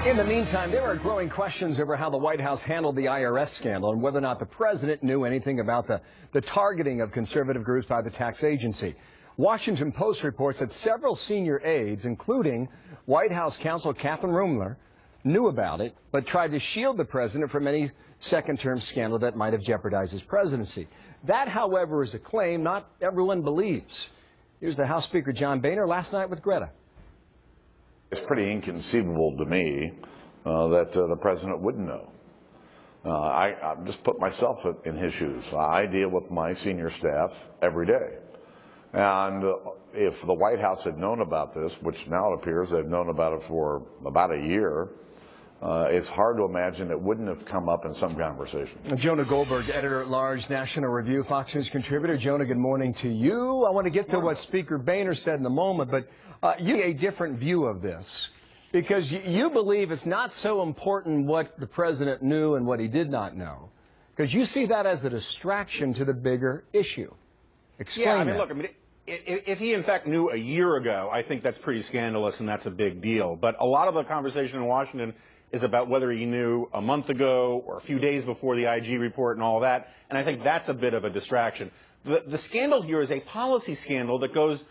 In the meantime, there are growing questions over how the White House handled the IRS scandal and whether or not the president knew anything about the targeting of conservative groups by the tax agency. Washington Post reports that several senior aides, including White House counsel Catherine Rumler, knew about it, but tried to shield the president from any second-term scandal that might have jeopardized his presidency. That, however, is a claim not everyone believes. Here's the House Speaker John Boehner last night with Greta. It's pretty inconceivable to me that the president wouldn't know. I just put myself in his shoes. I deal with my senior staff every day. And if the White House had known about this, which now it appears they've known about it for about a year, it's hard to imagine it wouldn't have come up in some conversation. Jonah Goldberg, editor-at-large, National Review, Fox News contributor. Jonah, good morning to you. I want to get to what Speaker Boehner said in a moment, but you have a different view of this, because you believe it's not so important what the president knew and what he did not know, because you see that as a distraction to the bigger issue. Explain that. Look, if he in fact knew a year ago, I think that's pretty scandalous and that's a big deal. But a lot of the conversation in Washington is about whether he knew a month ago or a few days before the IG report and all that, and I think that's a bit of a distraction. The scandal here is a policy scandal that goes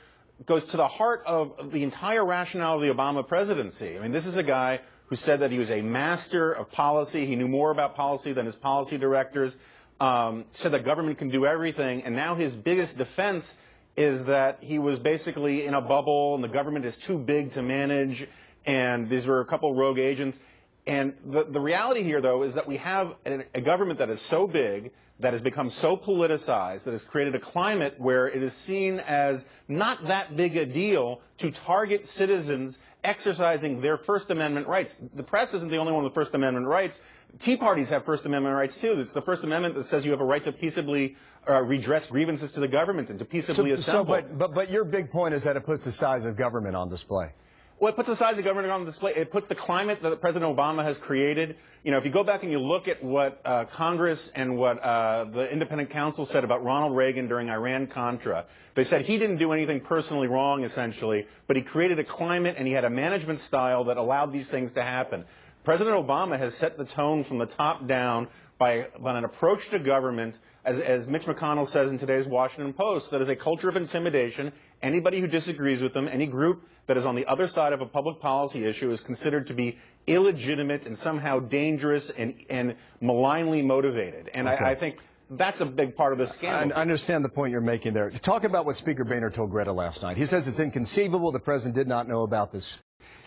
to the heart of the entire rationale of the Obama presidency. I mean, this is a guy who said that he was a master of policy. He knew more about policy than his policy directors, said that government can do everything, and now his biggest defense is that he was basically in a bubble and the government is too big to manage, and these were a couple rogue agents. And the reality here, though, is that we have a government that is so big, that has become so politicized, that has created a climate where it is seen as not that big a deal to target citizens exercising their First Amendment rights. The press isn't the only one with First Amendment rights. Tea parties have First Amendment rights, too. It's the First Amendment that says you have a right to peaceably redress grievances to the government and to peaceably assemble. But your big point is that it puts the size of government on display. Well, it puts the size of government on display. It puts the climate that President Obama has created. You know, if you go back and you look at what Congress and what the independent counsel said about Ronald Reagan during Iran-Contra, they said he didn't do anything personally wrong, essentially, but he created a climate and he had a management style that allowed these things to happen. President Obama has set the tone from the top down by an approach to government, as Mitch McConnell says in today's Washington Post, that is a culture of intimidation. Anybody who disagrees with them, any group that is on the other side of a public policy issue, is considered to be illegitimate and somehow dangerous and malignly motivated. And okay. I think that's a big part of the scandal. I understand the point you're making there. Talk about what Speaker Boehner told Greta last night. He says it's inconceivable the president did not know about this.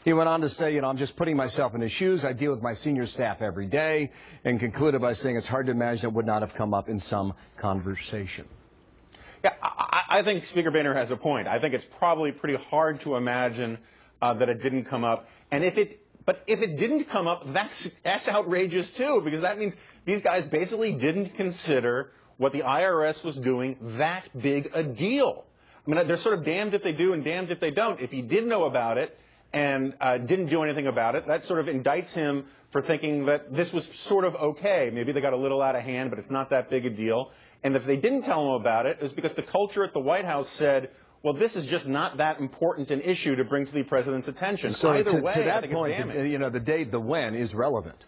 He went on to say, I'm just putting myself in his shoes. I deal with my senior staff every day, and concluded by saying it's hard to imagine it would not have come up in some conversation. Yeah, I think Speaker Boehner has a point. I think it's probably pretty hard to imagine that it didn't come up. And if it didn't come up, that's outrageous too, because that means these guys basically didn't consider what the IRS was doing that big a deal. I mean, they're sort of damned if they do and damned if they don't. If he did know about it and didn't do anything about it, that sort of indicts him for thinking that this was sort of okay. Maybe they got a little out of hand, but it's not that big a deal. And if they didn't tell him about it, it was because the culture at the White House said, well, this is just not that important an issue to bring to the president's attention. So either way, to that I think point, it's damning. the when is relevant.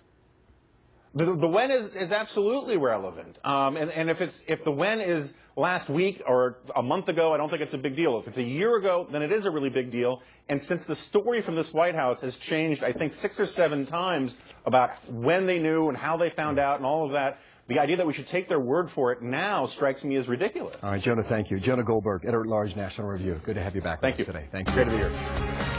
The when is absolutely relevant. And if the when is last week or a month ago, I don't think it's a big deal. If it's a year ago, then it is a really big deal. And since the story from this White House has changed, I think 6 or 7 times about when they knew and how they found out and all of that, the idea that we should take their word for it now strikes me as ridiculous. All right, Jonah, thank you. Jonah Goldberg, editor-at-large, National Review. Good to have you back with us today. Thank you. Great to be here.